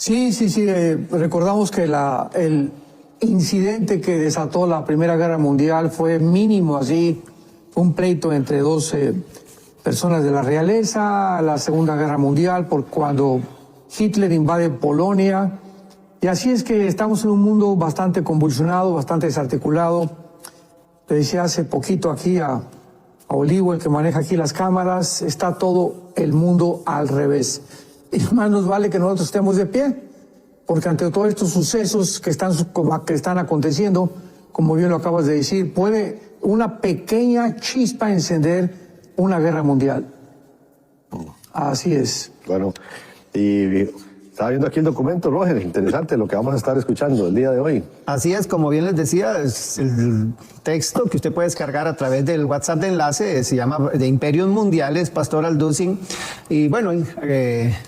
Sí. Recordamos que el incidente que desató la Primera Guerra Mundial fue mínimo, así, un pleito entre dos personas de la realeza, la Segunda Guerra Mundial, por cuando Hitler invade Polonia. Y así es que estamos en un mundo bastante convulsionado, bastante desarticulado. Le decía hace poquito aquí a Olivo, el que maneja aquí las cámaras, está todo el mundo al revés. Y más nos vale que nosotros estemos de pie, porque ante todos estos sucesos que están aconteciendo, como bien lo acabas de decir, puede una pequeña chispa encender una guerra mundial. Así es. Bueno, y estaba viendo aquí el documento, Roger, interesante lo que vamos a estar escuchando el día de hoy. Así es, como bien les decía, es el texto que usted puede descargar a través del WhatsApp de enlace, se llama de Imperios Mundiales, Pastor Alducin, y bueno,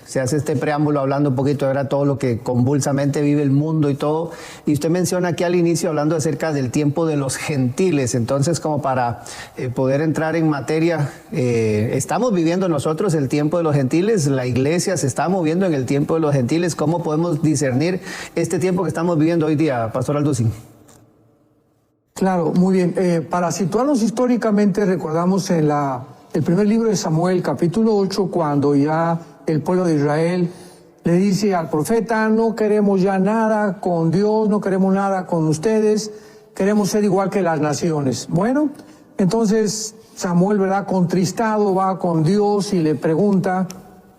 se hace este preámbulo hablando un poquito de todo lo que convulsamente vive el mundo y todo, y usted menciona aquí al inicio hablando acerca del tiempo de los gentiles, entonces como para poder entrar en materia, estamos viviendo nosotros el tiempo de los gentiles, la iglesia se está moviendo en el tiempo de los gentiles, ¿cómo podemos discernir este tiempo que estamos viviendo hoy día, Pastor Alducin? Claro, muy bien. Para situarnos históricamente, recordamos en el primer libro de Samuel, capítulo 8, cuando ya el pueblo de Israel le dice al profeta, no queremos ya nada con Dios, no queremos nada con ustedes, queremos ser igual que las naciones. Bueno, entonces Samuel, ¿verdad?, contristado, va con Dios y le pregunta,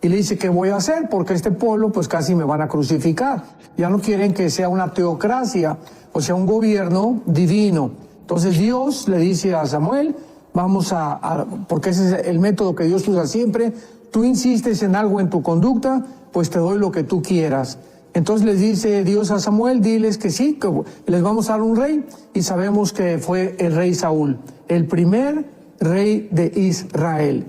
y le dice, ¿qué voy a hacer? Porque este pueblo, pues casi me van a crucificar. Ya no quieren que sea una teocracia, o sea, un gobierno divino. Entonces Dios le dice a Samuel, porque ese es el método que Dios usa siempre, tú insistes en algo en tu conducta, pues te doy lo que tú quieras. Entonces les dice Dios a Samuel, diles que sí, que les vamos a dar un rey, y sabemos que fue el rey Saúl, el primer rey de Israel.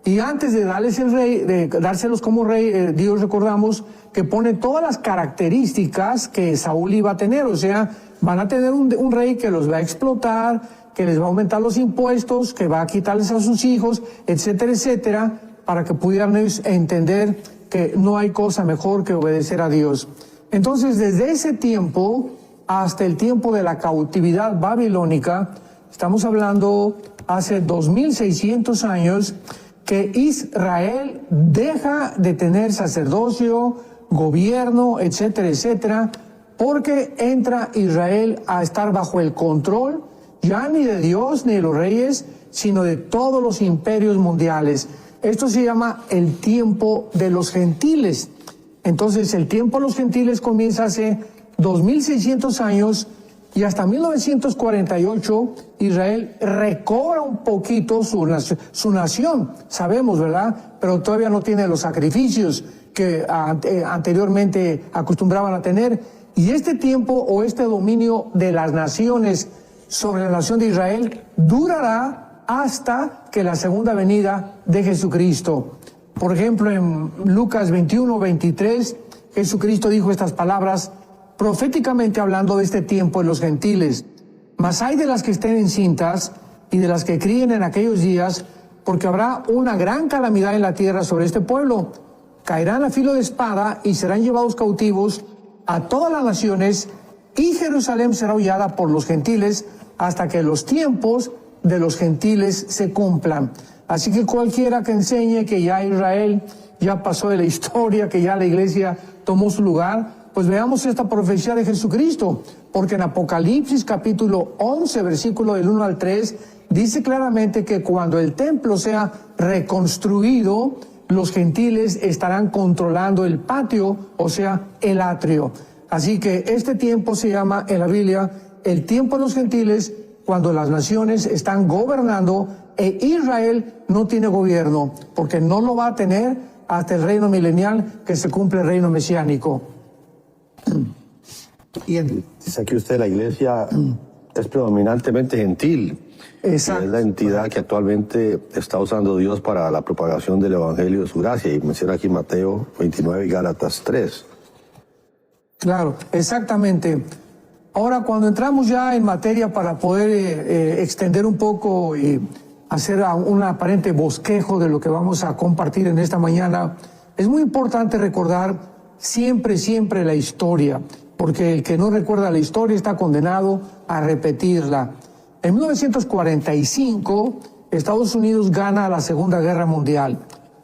Y antes de darles el rey, de dárselos como rey, Dios, recordamos que pone todas las características que Saúl iba a tener, o sea, van a tener un rey que los va a explotar, que les va a aumentar los impuestos, que va a quitarles a sus hijos, etcétera, etcétera, para que pudieran ellos entender que no hay cosa mejor que obedecer a Dios. Entonces, desde ese tiempo hasta el tiempo de la cautividad babilónica, estamos hablando hace 2600 años, que Israel deja de tener sacerdocio, gobierno, etcétera, etcétera, porque entra Israel a estar bajo el control, ya ni de Dios ni de los reyes, sino de todos los imperios mundiales. Esto se llama el tiempo de los gentiles. Entonces, el tiempo de los gentiles comienza hace 2600 años, y hasta 1948 Israel recobra un poquito su nación, sabemos, ¿verdad? Pero todavía no tiene los sacrificios que anteriormente acostumbraban a tener. Y este tiempo o este dominio de las naciones sobre la nación de Israel durará hasta que la segunda venida de Jesucristo. Por ejemplo, en Lucas 21:23, Jesucristo dijo estas palabras, proféticamente hablando de este tiempo en los gentiles. Mas hay de las que estén encintas y de las que críen en aquellos días, porque habrá una gran calamidad en la tierra sobre este pueblo. Caerán a filo de espada y serán llevados cautivos a todas las naciones, y Jerusalén será hollada por los gentiles hasta que los tiempos de los gentiles se cumplan. Así que cualquiera que enseñe que ya Israel ya pasó de la historia, que ya la iglesia tomó su lugar, pues veamos esta profecía de Jesucristo, porque en Apocalipsis capítulo 11, versículo del 1 al 3, dice claramente que cuando el templo sea reconstruido, los gentiles estarán controlando el patio, o sea, el atrio. Así que este tiempo se llama en la Biblia el tiempo de los gentiles, cuando las naciones están gobernando e Israel no tiene gobierno, porque no lo va a tener hasta el reino milenial, que se cumple el reino mesiánico. Dice aquí usted, la iglesia es predominantemente gentil. Exacto. Es la entidad que actualmente está usando Dios para la propagación del evangelio de su gracia. Y menciona aquí Mateo 29 y Gálatas 3. Claro, exactamente. Ahora, cuando entramos ya en materia para poder extender un poco y hacer un aparente bosquejo de lo que vamos a compartir en esta mañana, es muy importante recordar siempre, siempre la historia, porque el que no recuerda la historia está condenado a repetirla. En 1945, Estados Unidos gana la Segunda Guerra Mundial.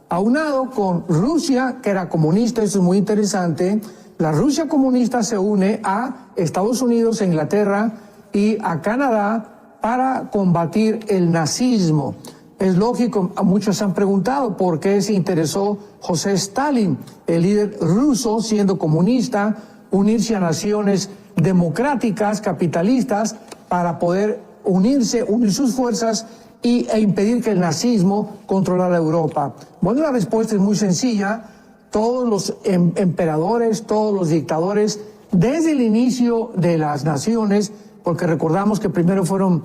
Aunado con Rusia, que era comunista, eso es muy interesante, la Rusia comunista se une a Estados Unidos, a Inglaterra y a Canadá para combatir el nazismo. Es lógico, muchos han preguntado por qué se interesó José Stalin, el líder ruso, siendo comunista, unirse a naciones democráticas, capitalistas, para poder unir sus fuerzas e impedir que el nazismo controlara Europa. Bueno, la respuesta es muy sencilla. Todos los emperadores, todos los dictadores, desde el inicio de las naciones, porque recordamos que primero fueron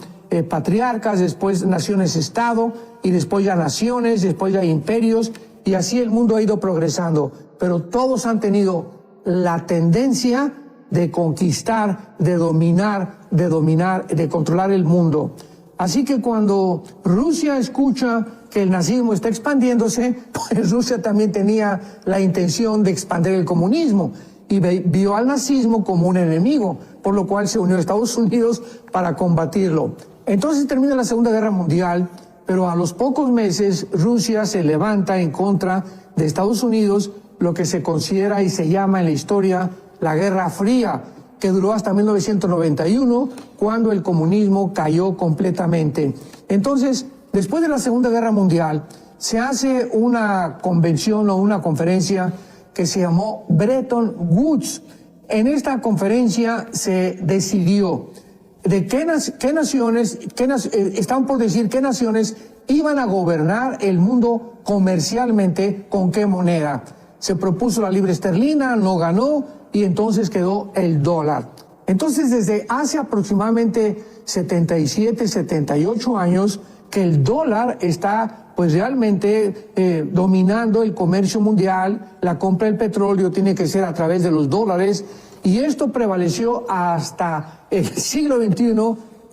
patriarcas, después naciones-estado, y después ya naciones, después ya imperios, y así el mundo ha ido progresando. Pero todos han tenido la tendencia de conquistar, de dominar, de controlar el mundo. Así que cuando Rusia escucha que el nazismo está expandiéndose, pues Rusia también tenía la intención de expandir el comunismo y vio al nazismo como un enemigo, por lo cual se unió a Estados Unidos para combatirlo. Entonces termina la Segunda Guerra Mundial, pero a los pocos meses Rusia se levanta en contra de Estados Unidos, lo que se considera y se llama en la historia la Guerra Fría, que duró hasta 1991, cuando el comunismo cayó completamente. Entonces, después de la Segunda Guerra Mundial, se hace una convención o una conferencia que se llamó Bretton Woods. En esta conferencia se decidió de qué naciones, estaban por decir qué naciones iban a gobernar el mundo comercialmente, con qué moneda. Se propuso la libra esterlina, no ganó, y entonces quedó el dólar. Entonces, desde hace aproximadamente 77, 78 años, que el dólar está pues realmente dominando el comercio mundial. La compra del petróleo tiene que ser a través de los dólares, y esto prevaleció hasta el siglo XXI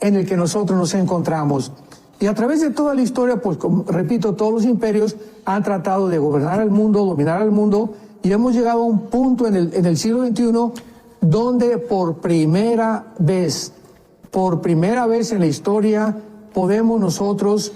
en el que nosotros nos encontramos. Y a través de toda la historia, pues como repito, todos los imperios han tratado de gobernar el mundo, dominar el mundo, y hemos llegado a un punto en el siglo XXI donde por primera vez en la historia podemos nosotros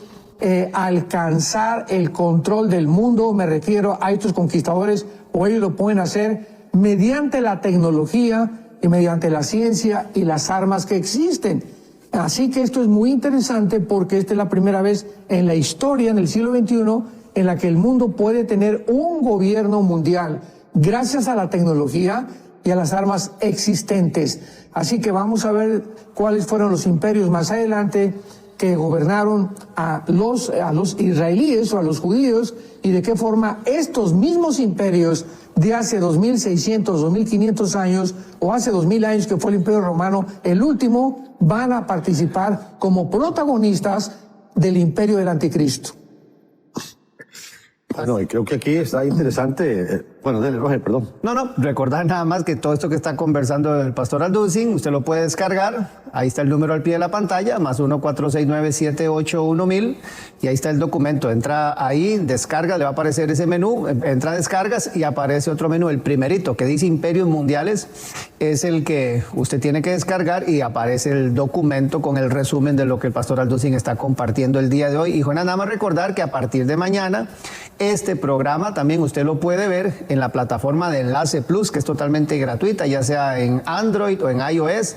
alcanzar el control del mundo. Me refiero a estos conquistadores, o ellos lo pueden hacer mediante la tecnología y mediante la ciencia y las armas que existen. Así que esto es muy interesante, porque esta es la primera vez en la historia, en el siglo XXI, en la que el mundo puede tener un gobierno mundial gracias a la tecnología y a las armas existentes. Así que vamos a ver cuáles fueron los imperios más adelante que gobernaron a los israelíes o a los judíos, y de qué forma estos mismos imperios de hace 2600, 2500 años, o hace 2000 años, que fue el Imperio Romano, el último, van a participar como protagonistas del imperio del Anticristo. Bueno, y creo que aquí está interesante. Bueno, dale, Roger, perdón. No, recordar nada más que todo esto que está conversando el pastor Alducin, usted lo puede descargar. Ahí está el número al pie de la pantalla, más 1-469-781000, y ahí está el documento. Entra ahí, descarga, le va a aparecer ese menú, entra a descargas y aparece otro menú, el primerito, que dice Imperios Mundiales, es el que usted tiene que descargar, y aparece el documento con el resumen de lo que el pastor Alducin está compartiendo el día de hoy. Y Juana, nada más recordar que a partir de mañana, este programa también usted lo puede ver en la plataforma de Enlace Plus, que es totalmente gratuita, ya sea en Android o en iOS,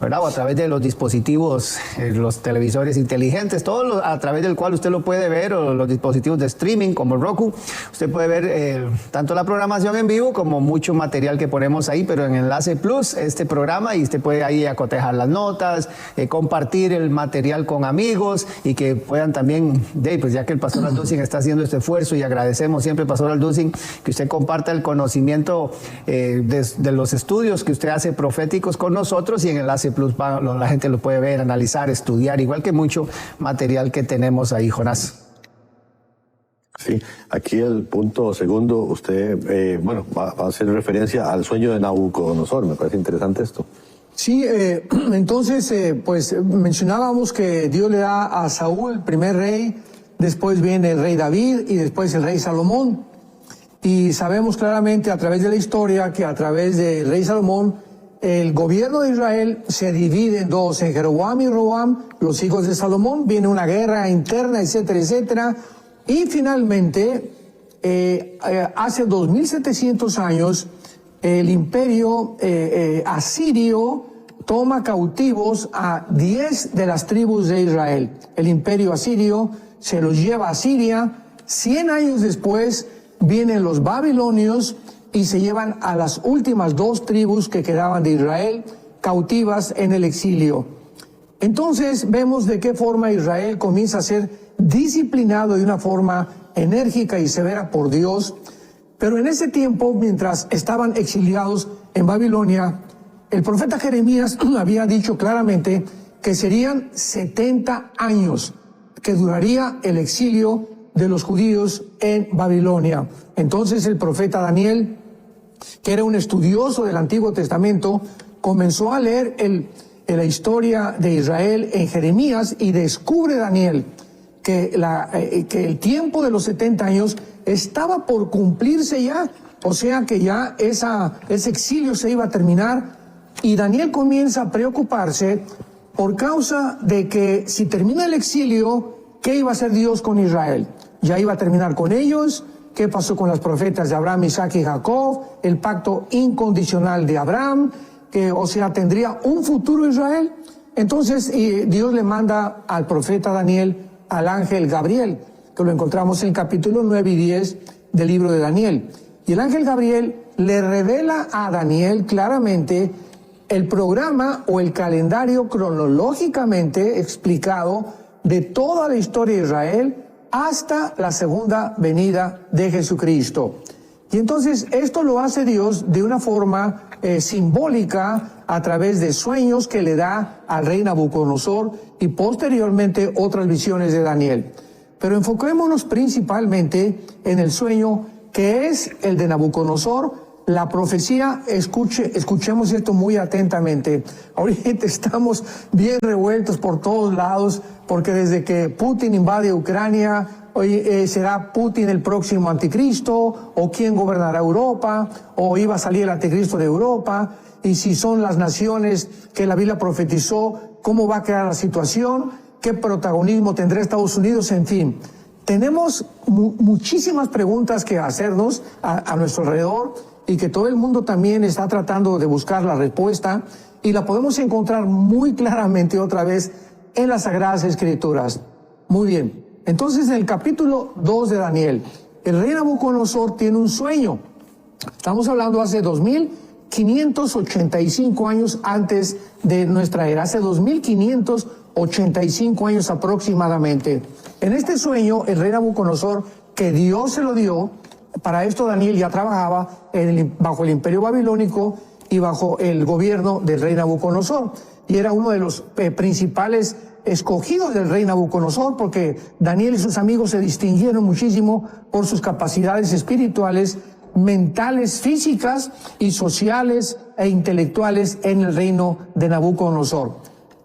¿verdad? O a través de los dispositivos, los televisores inteligentes, todo a través del cual usted lo puede ver, o los dispositivos de streaming como Roku. Usted puede ver tanto la programación en vivo como mucho material que ponemos ahí, pero en Enlace Plus, este programa, y usted puede ahí acotejar las notas, compartir el material con amigos, y que puedan también, pues ya que el pastor Alducin está haciendo este esfuerzo, y agradecemos siempre, pastor Alducin, que usted comparta el conocimiento de los estudios que usted hace proféticos con nosotros, y en Enlace Plus la gente lo puede ver, analizar, estudiar, igual que mucho material que tenemos ahí, Jonás. Sí, aquí el punto segundo, usted, va a hacer referencia al sueño de Nabucodonosor. Me parece interesante esto. Sí, entonces, pues mencionábamos que Dios le da a Saúl el primer rey, después viene el rey David y después el rey Salomón. Y sabemos claramente a través de la historia que a través del rey Salomón, el gobierno de Israel se divide en dos, en Jeroboam y Roboam, los hijos de Salomón, viene una guerra interna, etcétera, etcétera. Y finalmente, hace 2700 años, el imperio asirio toma cautivos a 10 de las tribus de Israel. El imperio asirio se los lleva a Siria. 100 años después vienen los babilonios y se llevan a las últimas 2 tribus que quedaban de Israel cautivas en el exilio. Entonces vemos de qué forma Israel comienza a ser disciplinado de una forma enérgica y severa por Dios. Pero en ese tiempo, mientras estaban exiliados en Babilonia, el profeta Jeremías había dicho claramente que serían 70 años que duraría el exilio de los judíos en Babilonia. Entonces el profeta Daniel, que era un estudioso del Antiguo Testamento, comenzó a leer la historia de Israel en Jeremías y descubre Daniel que el tiempo de los 70 años estaba por cumplirse ya, o sea que ya ese exilio se iba a terminar, y Daniel comienza a preocuparse por causa de que si termina el exilio, ¿qué iba a hacer Dios con Israel? ¿Ya iba a terminar con ellos? ¿Qué pasó con las profetas de Abraham, Isaac y Jacob? El pacto incondicional de Abraham, que, o sea, ¿tendría un futuro Israel? Entonces Dios le manda al profeta Daniel al ángel Gabriel, que lo encontramos en el capítulo 9 y 10 del libro de Daniel. Y el ángel Gabriel le revela a Daniel claramente el programa o el calendario cronológicamente explicado de toda la historia de Israel hasta la segunda venida de Jesucristo. Y entonces esto lo hace Dios de una forma simbólica a través de sueños que le da al rey Nabucodonosor y posteriormente otras visiones de Daniel. Pero enfoquémonos principalmente en el sueño que es el de Nabucodonosor. La profecía, escuchemos esto muy atentamente. Ahorita estamos bien revueltos por todos lados, porque desde que Putin invade Ucrania, hoy será Putin el próximo anticristo, o quién gobernará Europa, o iba a salir el anticristo de Europa, y si son las naciones que la Biblia profetizó, cómo va a quedar la situación, qué protagonismo tendrá Estados Unidos, en fin. Tenemos muchísimas preguntas que hacernos a nuestro alrededor, y que todo el mundo también está tratando de buscar la respuesta, y la podemos encontrar muy claramente otra vez en las Sagradas Escrituras. Muy bien, entonces en el capítulo 2 de Daniel, el rey Nabucodonosor tiene un sueño. Estamos hablando hace 2585 años antes de nuestra era, hace 2585 años aproximadamente. En este sueño, el rey Nabucodonosor, que Dios se lo dio, para esto Daniel ya trabajaba bajo el imperio babilónico y bajo el gobierno del rey Nabucodonosor. Y era uno de los principales escogidos del rey Nabucodonosor, porque Daniel y sus amigos se distinguieron muchísimo por sus capacidades espirituales, mentales, físicas y sociales e intelectuales en el reino de Nabucodonosor.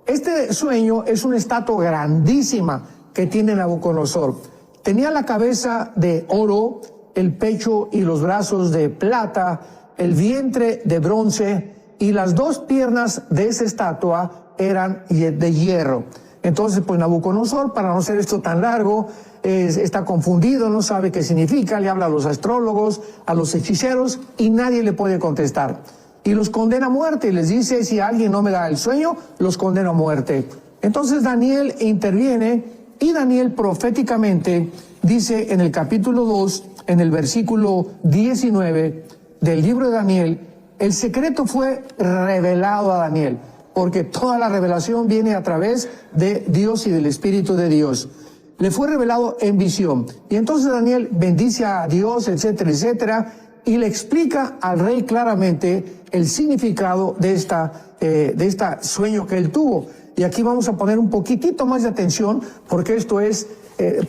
Este sueño es una estatua grandísima que tiene Nabucodonosor. Tenía la cabeza de oro, el pecho y los brazos de plata, el vientre de bronce, y las 2 piernas de esa estatua eran de hierro. Entonces, pues Nabucodonosor, para no ser esto tan largo, está confundido, no sabe qué significa, le habla a los astrólogos, a los hechiceros, y nadie le puede contestar. Y los condena a muerte, y les dice, si alguien no me da el sueño, los condeno a muerte. Entonces Daniel interviene, y Daniel proféticamente dice en el capítulo 2, en el versículo 19 del libro de Daniel, el secreto fue revelado a Daniel, porque toda la revelación viene a través de Dios y del Espíritu de Dios. Le fue revelado en visión. Y entonces Daniel bendice a Dios, etcétera, etcétera, y le explica al rey claramente el significado de este sueño que él tuvo. Y aquí vamos a poner un poquitito más de atención, porque esto es,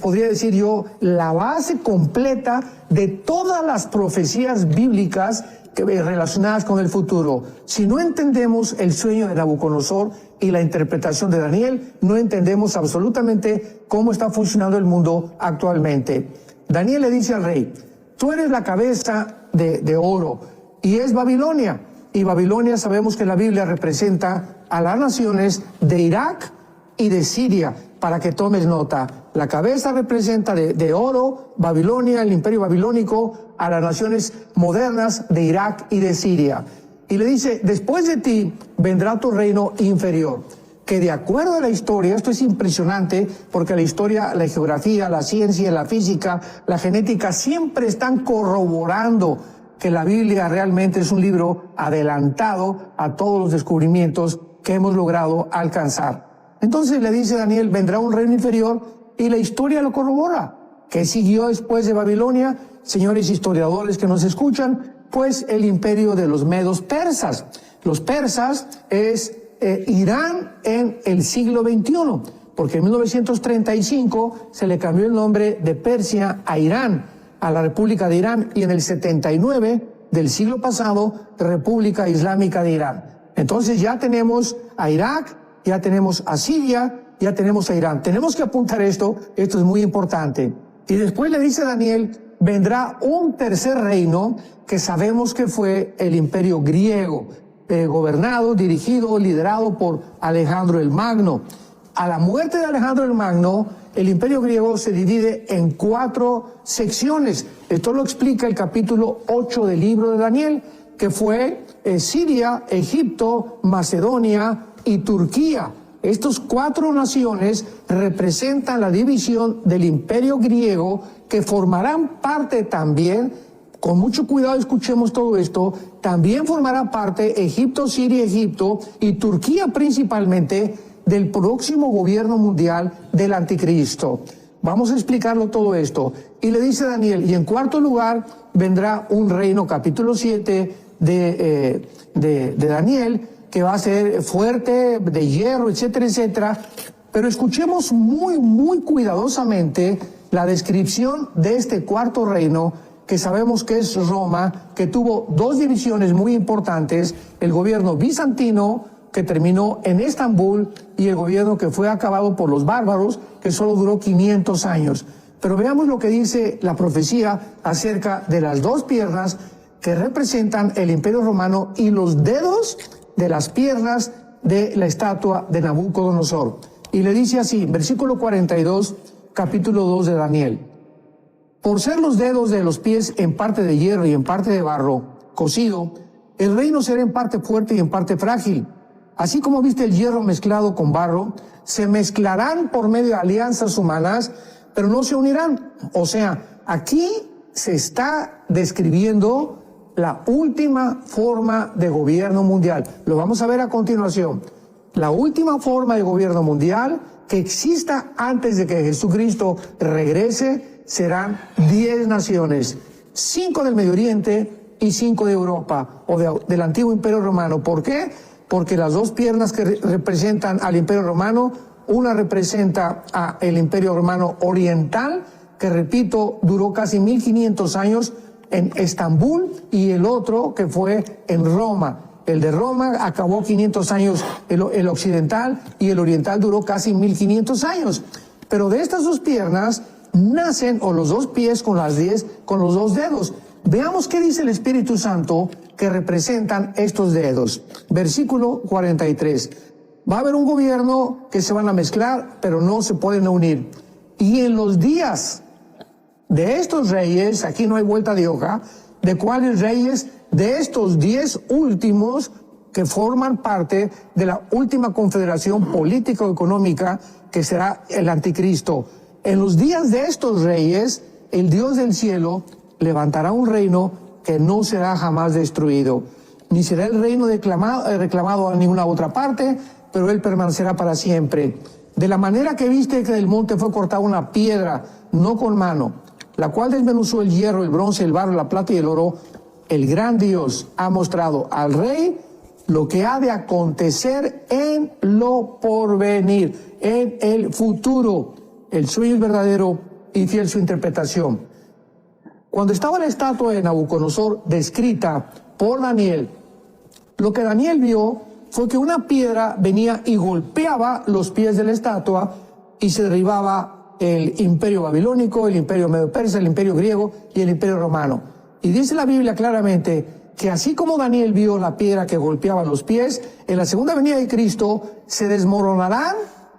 podría decir yo, la base completa de todas las profecías bíblicas relacionadas con el futuro. Si no entendemos el sueño de Nabucodonosor y la interpretación de Daniel, no entendemos absolutamente cómo está funcionando el mundo actualmente. Daniel le dice al rey, tú eres la cabeza de oro, y es Babilonia. Y Babilonia sabemos que la Biblia representa a las naciones de Irak y de Siria, para que tomes nota. La cabeza representa de oro, Babilonia, el imperio babilónico, a las naciones modernas de Irak y de Siria. Y le dice, después de ti vendrá tu reino inferior, que de acuerdo a la historia, esto es impresionante, porque la historia, la geografía, la ciencia, la física, la genética, siempre están corroborando que la Biblia realmente es un libro adelantado a todos los descubrimientos que hemos logrado alcanzar. Entonces le dice Daniel, vendrá un reino inferior, y la historia lo corrobora. ¿Qué siguió después de Babilonia? Señores historiadores que nos escuchan, pues el imperio de los medos persas. Los persas es Irán en el siglo XXI, porque en 1935 se le cambió el nombre de Persia a Irán, a la República de Irán, y en el 79 del siglo pasado, República Islámica de Irán. Entonces ya tenemos a Irak, ya tenemos a Siria, ya tenemos a Irán. Tenemos que apuntar esto es muy importante. Y después le dice Daniel, vendrá un tercer reino que sabemos que fue el imperio griego, gobernado, dirigido, liderado por Alejandro el Magno. A la muerte de Alejandro el Magno, el imperio griego se divide en 4 secciones. Esto lo explica el capítulo 8 del libro de Daniel, que fue Siria, Egipto, Macedonia y Turquía. Estos 4 naciones representan la división del imperio griego, que formarán parte también, con mucho cuidado escuchemos todo esto, también formará parte Egipto, Siria, Egipto y Turquía principalmente, del próximo gobierno mundial del anticristo. Vamos a explicarlo todo esto. Y le dice Daniel, y en cuarto lugar vendrá un reino, capítulo 7 de Daniel, que va a ser fuerte, de hierro, etcétera, etcétera. Pero escuchemos muy cuidadosamente la descripción de este cuarto reino, que sabemos que es Roma, que tuvo 2 divisiones muy importantes, el gobierno bizantino, que terminó en Estambul, y el gobierno que fue acabado por los bárbaros, que solo duró 500 años. Pero veamos lo que dice la profecía acerca de las 2 piernas que representan el imperio romano y los dedos de las piernas de la estatua de Nabucodonosor. Y le dice así, versículo 42, capítulo 2 de Daniel. Por ser los dedos de los pies en parte de hierro y en parte de barro cocido, el reino será en parte fuerte y en parte frágil. Así como viste el hierro mezclado con barro, se mezclarán por medio de alianzas humanas, pero no se unirán. O sea, aquí se está describiendo la última forma de gobierno mundial. Lo vamos a ver a continuación. La última forma de gobierno mundial que exista antes de que Jesucristo regrese serán 10 naciones, 5 del Medio Oriente y 5 de Europa o del antiguo Imperio Romano. ¿Por qué? Porque las 2 piernas que representan al Imperio Romano, una representa al Imperio Romano Oriental, que repito, duró casi 1500 años en Estambul, y el otro que fue en Roma. El de Roma acabó 500 años el occidental, y el oriental duró casi 1500 años. Pero de estas 2 piernas nacen, o los 2 pies con los 2 dedos. Veamos qué dice el Espíritu Santo que representan estos dedos. Versículo 43. Va a haber un gobierno que se van a mezclar, pero no se pueden unir. Y en los días de estos reyes, aquí no hay vuelta de hoja, ¿de cuáles reyes? De estos 10 últimos que forman parte de la última confederación político-económica que será el anticristo. En los días de estos reyes, el Dios del cielo levantará un reino que no será jamás destruido, ni será el reino reclamado a ninguna otra parte, pero él permanecerá para siempre. De la manera que viste que del monte fue cortada una piedra, no con mano, la cual desmenuzó el hierro, el bronce, el barro, la plata y el oro, el gran Dios ha mostrado al rey lo que ha de acontecer en lo porvenir, en el futuro. El sueño es verdadero y fiel su interpretación. Cuando estaba la estatua de Nabucodonosor descrita por Daniel, lo que Daniel vio fue que una piedra venía y golpeaba los pies de la estatua y se derribaba el imperio babilónico, el imperio medo-persa, el imperio griego y el imperio romano. Y dice la Biblia claramente que así como Daniel vio la piedra que golpeaba los pies, en la segunda venida de Cristo se desmoronarán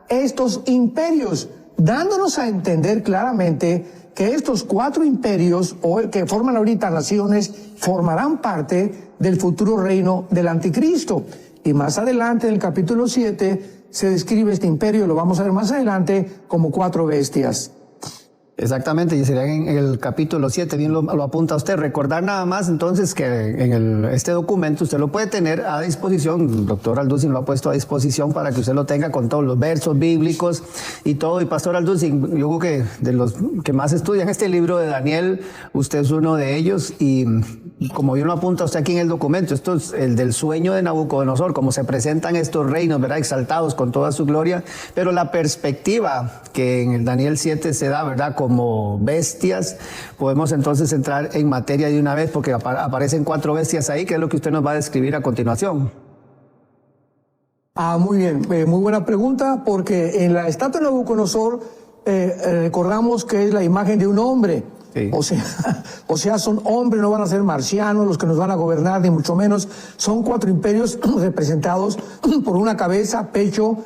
estos imperios, dándonos a entender claramente que estos 4 imperios, o que forman ahorita naciones, formarán parte del futuro reino del anticristo. Y más adelante, en el capítulo 7, se describe este imperio, lo vamos a ver más adelante, como 4 bestias. Exactamente, y sería en el capítulo 7, bien lo apunta usted. Recordar nada más entonces que en este documento usted lo puede tener a disposición, el doctor Alducin lo ha puesto a disposición para que usted lo tenga con todos los versos bíblicos y todo. Y pastor Alducin, yo creo que de los que más estudian este libro de Daniel, usted es uno de ellos, y como bien lo apunta usted aquí en el documento, esto es el del sueño de Nabucodonosor, como se presentan estos reinos, ¿verdad?, exaltados con toda su gloria, pero la perspectiva que en el Daniel 7 se da, ¿verdad?, como bestias. Podemos entonces entrar en materia de una vez, porque aparecen 4 bestias ahí, que es lo que usted nos va a describir a continuación. Muy bien, muy buena pregunta, porque en la estatua de Nabucodonosor recordamos que es la imagen de un hombre. Sí. O sea, son hombres, no van a ser marcianos los que nos van a gobernar, ni mucho menos. Son 4 imperios representados por una cabeza, pecho,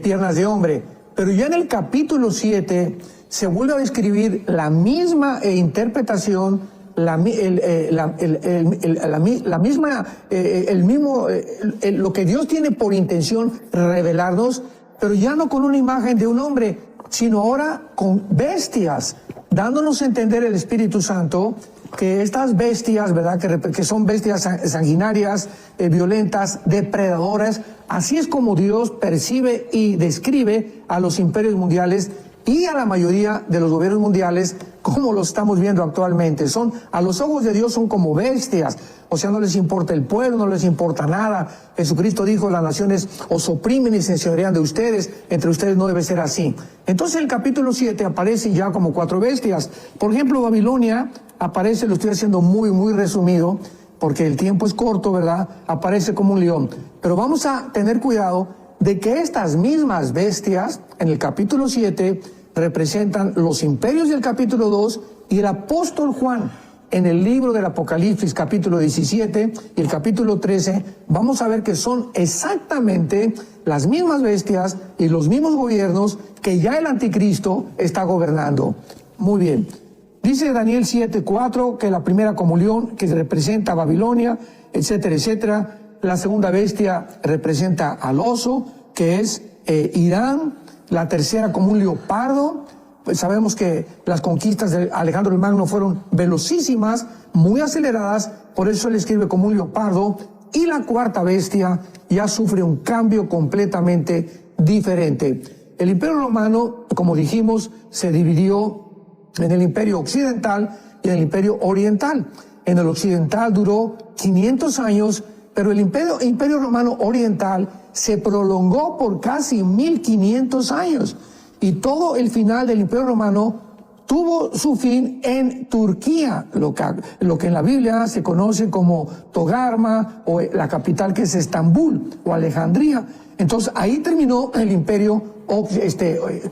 piernas de hombre. Pero ya en el capítulo 7 se vuelve a describir la misma interpretación, lo que Dios tiene por intención revelarnos, pero ya no con una imagen de un hombre, sino ahora con bestias, dándonos a entender el Espíritu Santo que estas bestias, ¿verdad?, que son bestias sanguinarias, violentas, depredadoras, así es como Dios percibe y describe a los imperios mundiales y a la mayoría de los gobiernos mundiales, como lo estamos viendo actualmente. Son, a los ojos de Dios, son como bestias. O sea, no les importa el pueblo, no les importa nada. Jesucristo dijo, las naciones os oprimen y se enseñorean de ustedes, entre ustedes no debe ser así. Entonces, en el capítulo 7 aparecen ya como 4 bestias. Por ejemplo, Babilonia aparece, lo estoy haciendo muy resumido, porque el tiempo es corto, ¿verdad? Aparece como un león. Pero vamos a tener cuidado de que estas mismas bestias, en el capítulo 7, representan los imperios del capítulo 2, y el apóstol Juan, en el libro del Apocalipsis, capítulo 17 y el capítulo 13, vamos a ver que son exactamente las mismas bestias y los mismos gobiernos que ya el anticristo está gobernando. Muy bien. Dice Daniel 7:4 que la primera como león, que representa a Babilonia, etcétera, etcétera. La segunda bestia representa al oso, que es Irán. La tercera como un leopardo. Pues sabemos que las conquistas de Alejandro el Magno fueron velocísimas, muy aceleradas, por eso él escribe como un leopardo. Y la cuarta bestia ya sufre un cambio completamente diferente. El Imperio Romano, como dijimos, se dividió en el Imperio Occidental y en el Imperio Oriental. En el Occidental duró 500 años, pero el Imperio Romano Oriental se prolongó por casi 1500 años. Y todo el final del Imperio Romano tuvo su fin en Turquía, lo que en la Biblia se conoce como Togarma, o la capital que es Estambul o Alejandría. Entonces ahí terminó el Imperio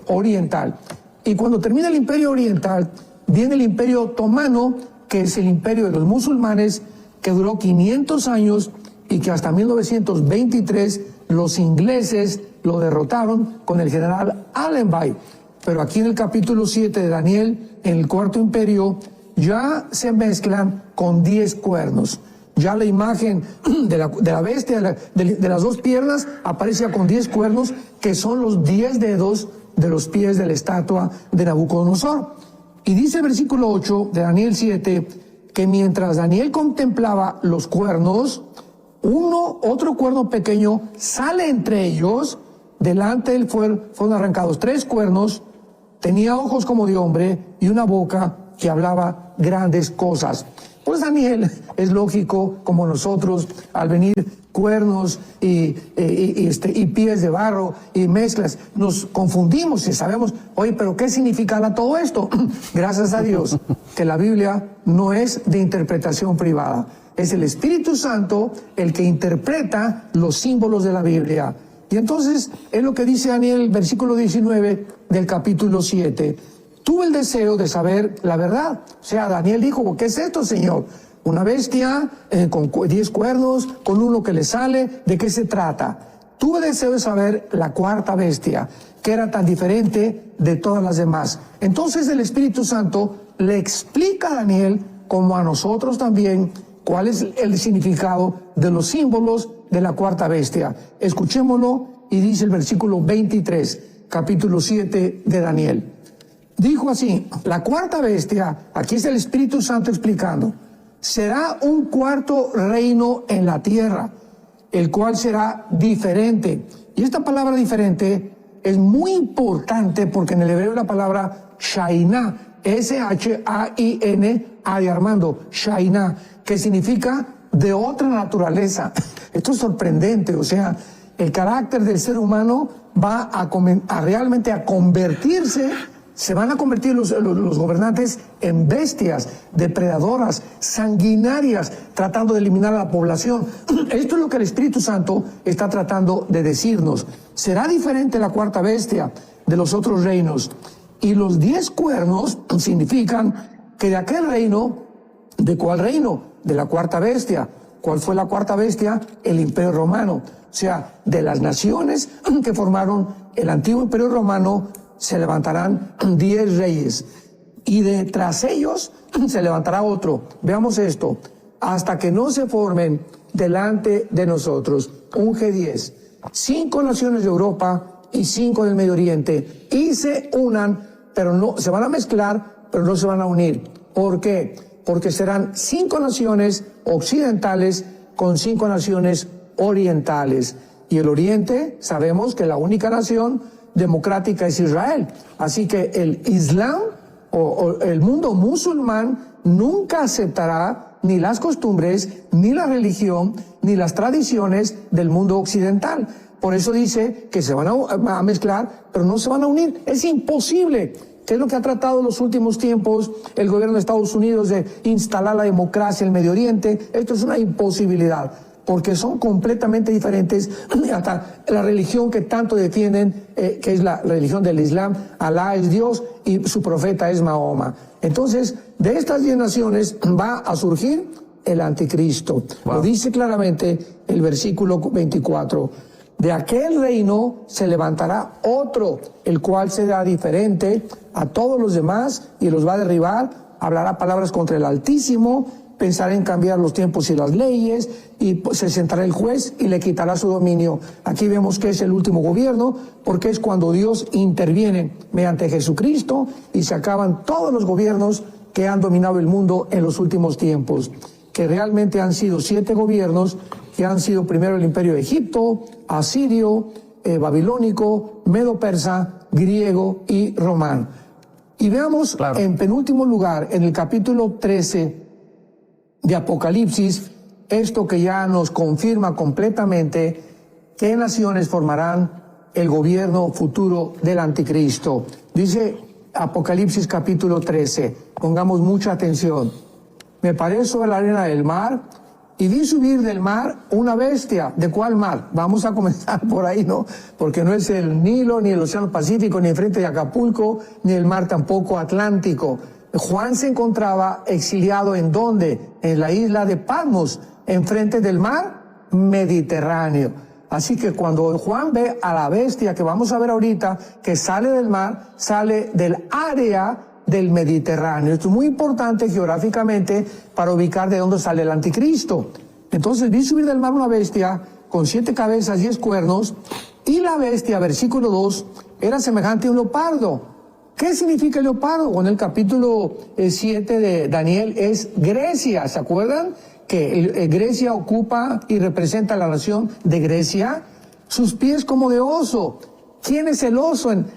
Oriental. Y cuando termina el Imperio Oriental, viene el Imperio Otomano, que es el imperio de los musulmanes, que duró 500 años y que hasta 1923 los ingleses lo derrotaron con el general Allenby. Pero aquí en el capítulo 7 de Daniel, en el cuarto imperio, ya se mezclan con 10 cuernos. Ya la imagen de la bestia, de las 2 piernas, aparece con 10 cuernos, que son los 10 dedos de los pies de la estatua de Nabucodonosor. Y dice el versículo 8 de Daniel 7, que mientras Daniel contemplaba los cuernos, otro cuerno pequeño sale entre ellos. Delante de él fueron arrancados 3 cuernos, tenía ojos como de hombre y una boca que hablaba grandes cosas. Pues Daniel es lógico, como nosotros, al venir cuernos y pies de barro y mezclas, nos confundimos y sabemos, oye, pero ¿qué significará todo esto? Gracias a Dios que la Biblia no es de interpretación privada. Es el Espíritu Santo el que interpreta los símbolos de la Biblia. Y entonces es lo que dice Daniel, versículo 19 del capítulo 7. Tuve el deseo de saber la verdad. O sea, Daniel dijo, ¿qué es esto, Señor? Una bestia con 10 cuernos, con uno que le sale, ¿de qué se trata? Tuve deseo de saber la cuarta bestia, que era tan diferente de todas las demás. Entonces el Espíritu Santo le explica a Daniel, como a nosotros también, cuál es el significado de los símbolos de la cuarta bestia. Escuchémoslo, y dice el versículo 23, capítulo 7 de Daniel. Dijo así, la cuarta bestia, aquí está el Espíritu Santo explicando, será un cuarto reino en la tierra, el cual será diferente. Y esta palabra diferente es muy importante porque en el hebreo la palabra Shainá, S-H-A-I-N-A de Armando, Shainá, que significa de otra naturaleza. Esto es sorprendente, o sea, el carácter del ser humano va a realmente a convertirse. Se van a convertir los gobernantes en bestias, depredadoras, sanguinarias, tratando de eliminar a la población. Esto es lo que el Espíritu Santo está tratando de decirnos. Será diferente la cuarta bestia de los otros reinos. Y los 10 cuernos significan que de aquel reino, ¿de cuál reino? De la cuarta bestia. ¿Cuál fue la cuarta bestia? El Imperio Romano. O sea, de las naciones que formaron el antiguo Imperio Romano, se levantarán 10 reyes y detrás ellos se levantará otro. Veamos esto, hasta que no se formen delante de nosotros un G10, 5 naciones de Europa y 5 del Medio Oriente, y se unan, pero no, se van a mezclar, pero no se van a unir. ¿Por qué? Porque serán 5 naciones occidentales con 5 naciones orientales. Y el Oriente, sabemos que la única nación democrática es Israel. Así que el Islam o el mundo musulmán nunca aceptará ni las costumbres, ni la religión, ni las tradiciones del mundo occidental. Por eso dice que se van a mezclar, pero no se van a unir. Es imposible. ¿Qué es lo que ha tratado en los últimos tiempos el gobierno de Estados Unidos de instalar la democracia en el Medio Oriente? Esto es una imposibilidad, porque son completamente diferentes. Hasta la religión que tanto defienden, que es la religión del Islam, Alá es Dios y su profeta es Mahoma. Entonces, de estas 10 naciones va a surgir el anticristo. Wow. Lo dice claramente el versículo 24. De aquel reino se levantará otro, el cual será diferente a todos los demás y los va a derribar, hablará palabras contra el Altísimo, pensará en cambiar los tiempos y las leyes, y se sentará el juez y le quitará su dominio. Aquí vemos que es el último gobierno, porque es cuando Dios interviene mediante Jesucristo y se acaban todos los gobiernos que han dominado el mundo en los últimos tiempos, que realmente han sido 7 gobiernos, que han sido primero el imperio de Egipto, asirio, babilónico, medo-persa, griego y romano. Y veamos en penúltimo lugar, en el capítulo 13 de Apocalipsis, esto que ya nos confirma completamente qué naciones formarán el gobierno futuro del anticristo. Dice Apocalipsis capítulo 13, pongamos mucha atención. Me paré sobre la arena del mar y vi subir del mar una bestia. ¿De cuál mar? Vamos a comenzar por ahí, ¿no? Porque no es el Nilo, ni el Océano Pacífico, ni enfrente de Acapulco, ni el mar tampoco Atlántico. Juan se encontraba exiliado ¿en dónde? En la isla de Patmos, enfrente del mar Mediterráneo. Así que cuando Juan ve a la bestia que vamos a ver ahorita, que sale del mar, sale del área del Mediterráneo. Esto es muy importante geográficamente para ubicar de dónde sale el anticristo. Entonces vi subir del mar una bestia con 7 cabezas y 10 cuernos, y la bestia, versículo 2, era semejante a un leopardo. ¿Qué significa el leopardo? En el capítulo 7 de Daniel es Grecia. ¿Se acuerdan? Que Grecia ocupa y representa a la nación de Grecia. Sus pies como de oso. ¿Quién es el oso en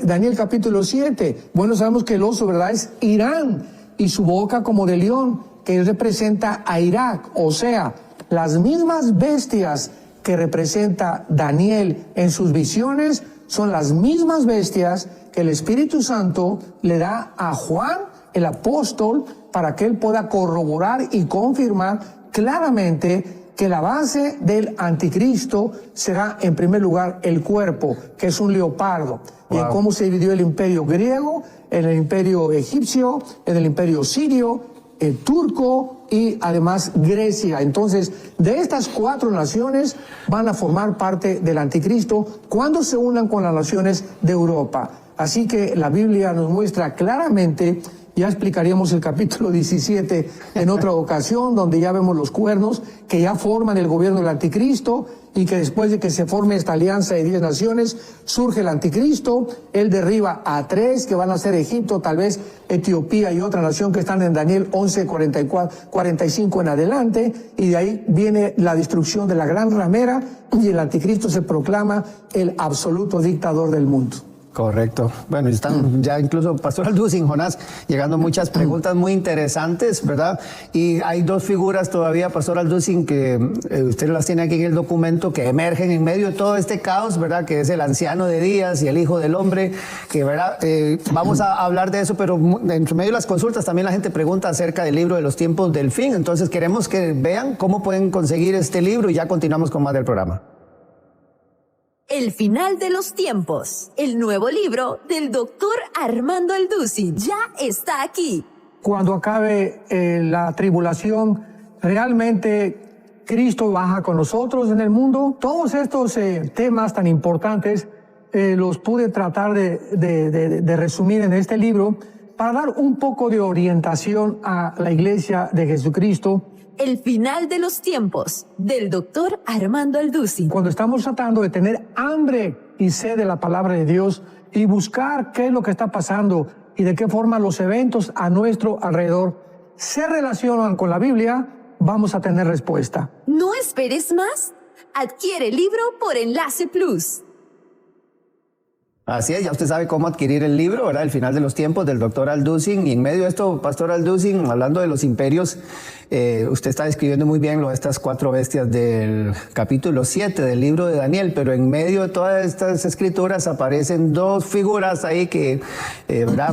Daniel capítulo 7? Bueno, sabemos que el oso, ¿verdad?, es Irán, y su boca como de león, que representa a Irak. O sea, las mismas bestias que representa Daniel en sus visiones son las mismas bestias que el Espíritu Santo le da a Juan, el apóstol, para que él pueda corroborar y confirmar claramente que la base del anticristo será en primer lugar el cuerpo, que es un leopardo. Y en cómo se dividió el imperio griego, en el imperio egipcio, en el imperio sirio, el turco y además Grecia. Entonces, de estas 4 naciones van a formar parte del anticristo cuando se unan con las naciones de Europa. Así que la Biblia nos muestra claramente. Ya explicaríamos el capítulo 17 en otra ocasión, donde ya vemos los cuernos que ya forman el gobierno del anticristo y que después de que se forme esta alianza de 10 naciones, surge el anticristo. Él derriba a 3 que van a ser Egipto, tal vez Etiopía y otra nación que están en Daniel 11, 45 en adelante, y de ahí viene la destrucción de la gran ramera y el anticristo se proclama el absoluto dictador del mundo. Correcto. Bueno, están ya incluso, Pastor Alducin, Jonás, llegando muchas preguntas muy interesantes, ¿verdad? Y hay 2 figuras todavía, Pastor Alducin, que usted las tiene aquí en el documento, que emergen en medio de todo este caos, ¿verdad? Que es el anciano de días y el hijo del hombre, que, ¿verdad? Vamos a hablar de eso, pero entre medio de las consultas también la gente pregunta acerca del libro de los tiempos del fin. Entonces queremos que vean cómo pueden conseguir este libro y ya continuamos con más del programa. El final de los tiempos, el nuevo libro del doctor Armando Alducin, ya está aquí. Cuando acabe la tribulación, realmente Cristo baja con nosotros en el mundo. Todos estos temas tan importantes los pude tratar de resumir en este libro para dar un poco de orientación a la Iglesia de Jesucristo. El final de los tiempos, del doctor Armando Alducin. Cuando estamos tratando de tener hambre y sed de la palabra de Dios y buscar qué es lo que está pasando y de qué forma los eventos a nuestro alrededor se relacionan con la Biblia, vamos a tener respuesta. No esperes más. Adquiere el libro por Enlace Plus. Así es, ya usted sabe cómo adquirir el libro, ¿verdad? El final de los tiempos del doctor Alducin. Y en medio de esto, Pastor Alducin, hablando de los imperios, usted está describiendo muy bien estas 4 bestias del capítulo 7 del libro de Daniel, pero en medio de todas estas escrituras aparecen 2 figuras ahí que, ¿verdad?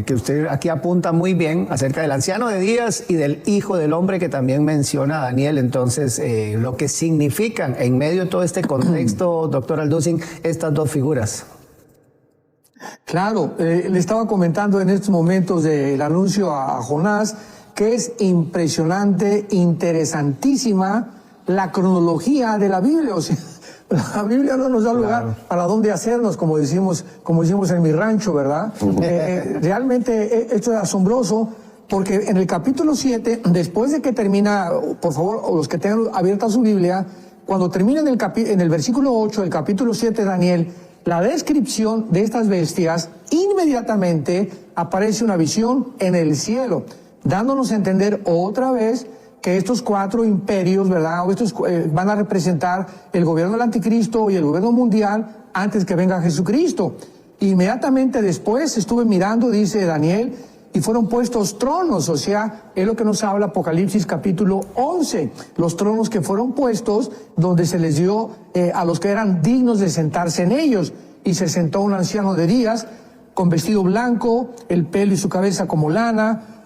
Que usted aquí apunta muy bien acerca del anciano de días y del hijo del hombre que también menciona Daniel. Entonces, lo que significan en medio de todo este contexto, doctor Alducin, estas 2 figuras. Claro, le estaba comentando en estos momentos del anuncio a Jonás que es impresionante, interesantísima la cronología de la Biblia. O sea, la Biblia no nos da lugar para dónde hacernos, como decimos en mi rancho, ¿verdad? Realmente esto es asombroso porque en el capítulo 7, después de que termina, por favor, o los que tengan abierta su Biblia, cuando termina en el versículo 8 del capítulo 7 de Daniel, la descripción de estas bestias, inmediatamente aparece una visión en el cielo, dándonos a entender otra vez que estos 4 imperios, ¿verdad? Van a representar el gobierno del anticristo y el gobierno mundial antes que venga Jesucristo. Inmediatamente después estuve mirando, dice Daniel, y fueron puestos tronos, o sea, es lo que nos habla Apocalipsis capítulo 11, los tronos que fueron puestos donde se les dio a los que eran dignos de sentarse en ellos, y se sentó un anciano de días con vestido blanco, el pelo y su cabeza como lana,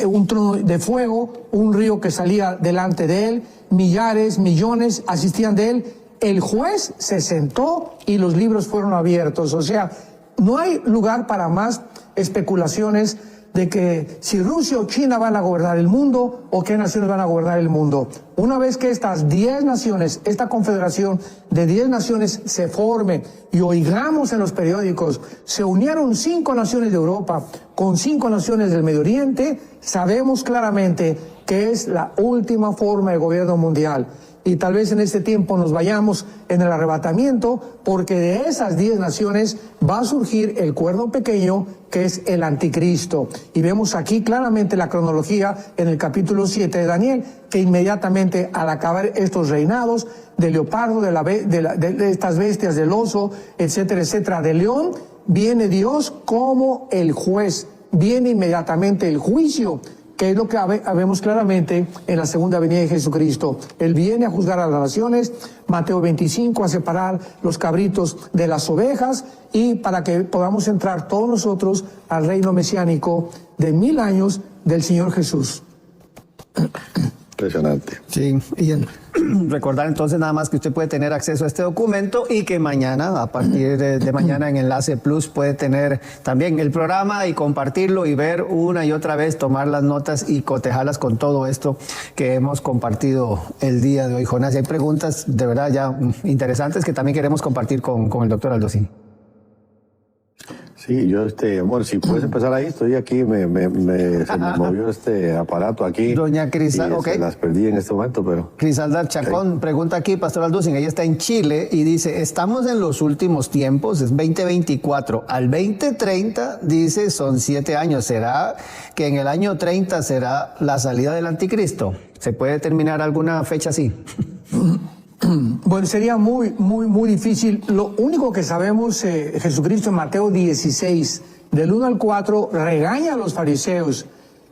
un trono de fuego, un río que salía delante de él, millares, millones asistían de él, el juez se sentó y los libros fueron abiertos, o sea, no hay lugar para más especulaciones de que si Rusia o China van a gobernar el mundo o qué naciones van a gobernar el mundo. Una vez que estas 10 naciones, esta confederación de 10 naciones se forme y oigamos en los periódicos, se unieron 5 naciones de Europa con 5 naciones del Medio Oriente, sabemos claramente que es la última forma de gobierno mundial. Y tal vez en este tiempo nos vayamos en el arrebatamiento, porque de esas 10 naciones va a surgir el cuerno pequeño, que es el anticristo. Y vemos aquí claramente la cronología en el capítulo 7 de Daniel, que inmediatamente al acabar estos reinados de leopardo, de estas bestias, del oso, etcétera, etcétera, de león, viene Dios como el juez, viene inmediatamente el juicio, que es lo que vemos claramente en la segunda venida de Jesucristo. Él viene a juzgar a las naciones, Mateo 25, a separar los cabritos de las ovejas, y para que podamos entrar todos nosotros al reino mesiánico de 1000 años del Señor Jesús. Impresionante. Sí, y recordar entonces nada más que usted puede tener acceso a este documento y que mañana, a partir de mañana en Enlace Plus, puede tener también el programa y compartirlo y ver una y otra vez, tomar las notas y cotejarlas con todo esto que hemos compartido el día de hoy. Jonás, hay preguntas de verdad ya interesantes que también queremos compartir con el doctor Aldosín. Sí, yo, bueno, si puedes empezar ahí, estoy aquí, se me movió este aparato aquí. Doña Crisal, y, ok. las perdí en este momento, pero... Crisaldar Chacón pregunta aquí, Pastor Aldosín, ella está en Chile y dice, estamos en los últimos tiempos, es 2024, al 2030, dice, son 7 años, ¿será que en el año 30 será la salida del anticristo? ¿Se puede determinar alguna fecha así? Bueno, sería muy difícil. Lo único que sabemos, Jesucristo en Mateo 16, del 1 al 4, regaña a los fariseos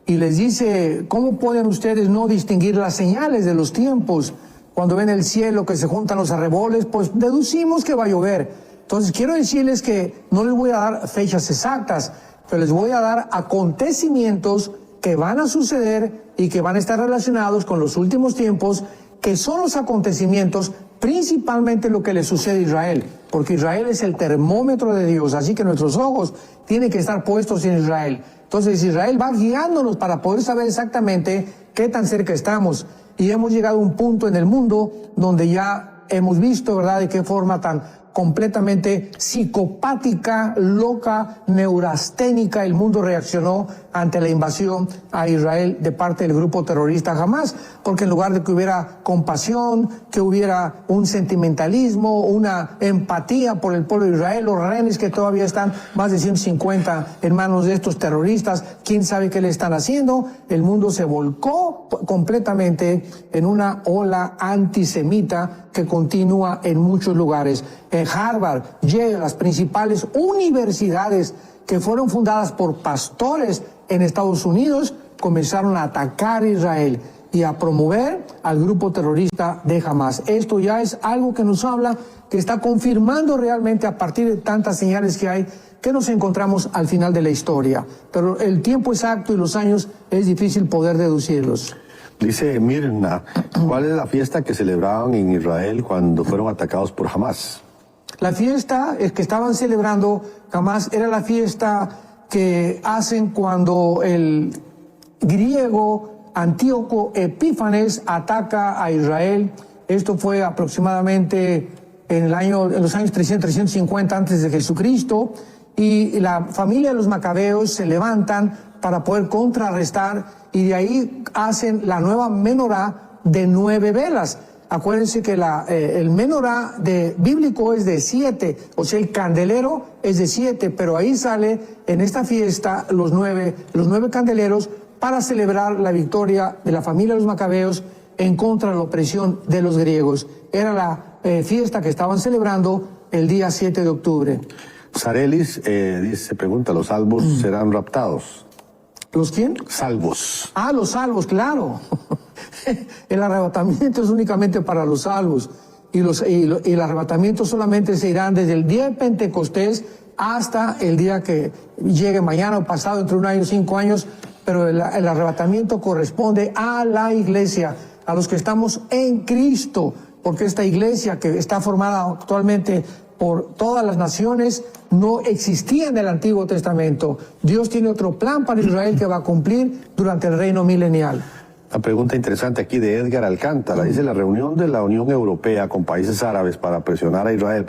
y les dice, ¿cómo pueden ustedes no distinguir las señales de los tiempos? Cuando ven el cielo que se juntan los arreboles, pues deducimos que va a llover. Entonces quiero decirles que no les voy a dar fechas exactas, pero les voy a dar acontecimientos que van a suceder y que van a estar relacionados con los últimos tiempos, que son los acontecimientos, principalmente lo que le sucede a Israel, porque Israel es el termómetro de Dios, así que nuestros ojos tienen que estar puestos en Israel. Entonces Israel va guiándonos para poder saber exactamente qué tan cerca estamos, y hemos llegado a un punto en el mundo donde ya hemos visto, ¿verdad?, de qué forma tan completamente psicopática, loca, neurasténica el mundo reaccionó ante la invasión a Israel de parte del grupo terrorista Hamás, porque en lugar de que hubiera compasión, que hubiera un sentimentalismo, una empatía por el pueblo de Israel, los rehenes que todavía están, más de 150 en manos de estos terroristas, quién sabe qué le están haciendo, el mundo se volcó completamente en una ola antisemita que continúa en muchos lugares. En Harvard, Yale, las principales universidades que fueron fundadas por pastores en Estados Unidos, comenzaron a atacar a Israel y a promover al grupo terrorista de Hamás. Esto ya es algo que nos habla, que está confirmando realmente a partir de tantas señales que hay, que nos encontramos al final de la historia. Pero el tiempo exacto y los años es difícil poder deducirlos. Dice Mirna, ¿cuál es la fiesta que celebraban en Israel cuando fueron atacados por Hamás? La fiesta que estaban celebrando Hamás era la fiesta que hacen cuando el griego Antíoco Epífanes ataca a Israel. Esto fue aproximadamente en los años 350 antes de Jesucristo, y la familia de los macabeos se levantan para poder contrarrestar, y de ahí hacen la nueva menorá de 9 velas. Acuérdense que el menorá bíblico es de 7, o sea, el candelero es de 7, pero ahí sale en esta fiesta los nueve candeleros para celebrar la victoria de la familia de los macabeos en contra de la opresión de los griegos. Era la fiesta que estaban celebrando el día 7 de octubre. Sarelis se pregunta, ¿los salvos serán raptados? ¿Los quién? Salvos. Ah, los salvos, claro. El arrebatamiento es únicamente para los salvos. Y el arrebatamiento solamente se irán desde el día de Pentecostés hasta el día que llegue mañana o pasado, entre 1 año y 5 años. Pero el arrebatamiento corresponde a la iglesia, a los que estamos en Cristo, porque esta iglesia que está formada actualmente por todas las naciones no existía en el Antiguo Testamento. Dios tiene otro plan para Israel que va a cumplir durante el reino milenial. Una pregunta interesante aquí de Edgar Alcántara. Dice, la reunión de la Unión Europea con países árabes para presionar a Israel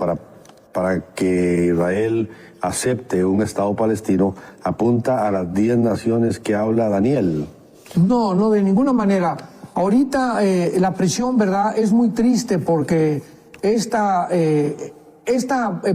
para que Israel acepte un Estado palestino apunta a las 10 naciones que habla Daniel. No, de ninguna manera. Ahorita la presión, ¿verdad?, es muy triste porque esta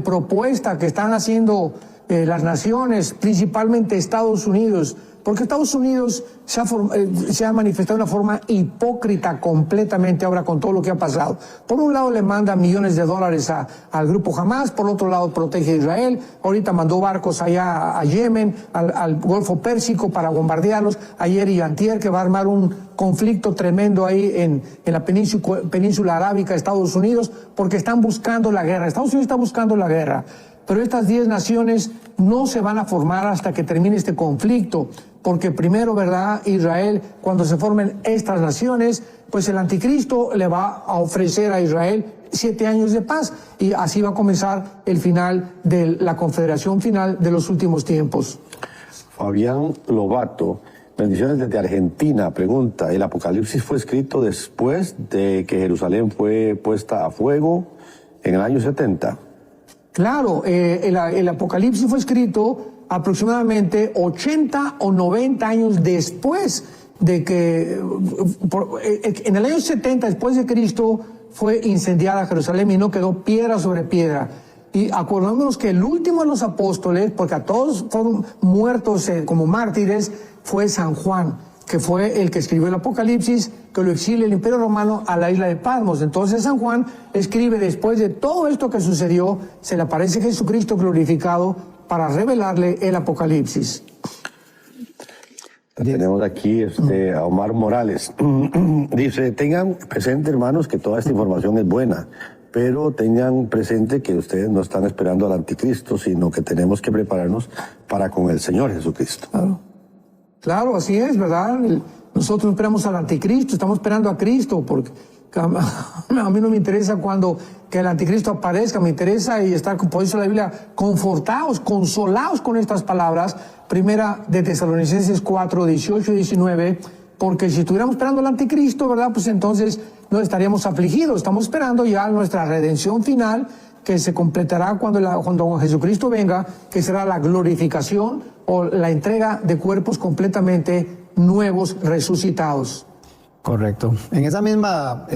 propuesta que están haciendo las naciones, principalmente Estados Unidos, porque Estados Unidos se ha manifestado de una forma hipócrita completamente ahora con todo lo que ha pasado. Por un lado le manda millones de dólares al grupo Hamás, por otro lado protege a Israel, ahorita mandó barcos allá a Yemen, al Golfo Pérsico para bombardearlos, ayer y antier, que va a armar un conflicto tremendo ahí en la península arábica de Estados Unidos, porque están buscando la guerra. Estados Unidos está buscando la guerra. Pero estas 10 naciones no se van a formar hasta que termine este conflicto. porque primero, ¿verdad?, Israel, cuando se formen estas naciones, pues el anticristo le va a ofrecer a Israel 7 años de paz, y así va a comenzar el final de la confederación final de los últimos tiempos. Fabián Lobato, bendiciones desde Argentina, pregunta, ¿el Apocalipsis fue escrito después de que Jerusalén fue puesta a fuego en el año 70? Claro, el Apocalipsis fue escrito aproximadamente 80 o 90 años después de que, en el año 70 después de Cristo, fue incendiada Jerusalén y no quedó piedra sobre piedra. Y acordémonos que el último de los apóstoles, porque a todos fueron muertos como mártires, fue San Juan, que fue el que escribió el Apocalipsis, que lo exilia el Imperio Romano a la isla de Patmos. Entonces San Juan escribe, después de todo esto que sucedió, se le aparece Jesucristo glorificado para revelarle el Apocalipsis. Tenemos aquí a Omar Morales. Dice, tengan presente, hermanos, que toda esta información es buena, pero tengan presente que ustedes no están esperando al anticristo, sino que tenemos que prepararnos para con el Señor Jesucristo. Claro, así es, ¿verdad? Nosotros no esperamos al anticristo, estamos esperando a Cristo, porque a mí no me interesa que el anticristo aparezca, me interesa y estar, por eso la Biblia, confortados, consolados con estas palabras, primera de Tesalonicenses 4, 18 y 19, porque si estuviéramos esperando al anticristo, ¿verdad?, pues entonces no estaríamos afligidos. Estamos esperando ya nuestra redención final, que se completará cuando Jesucristo venga, que será la glorificación o la entrega de cuerpos completamente nuevos, resucitados. Correcto. En esa misma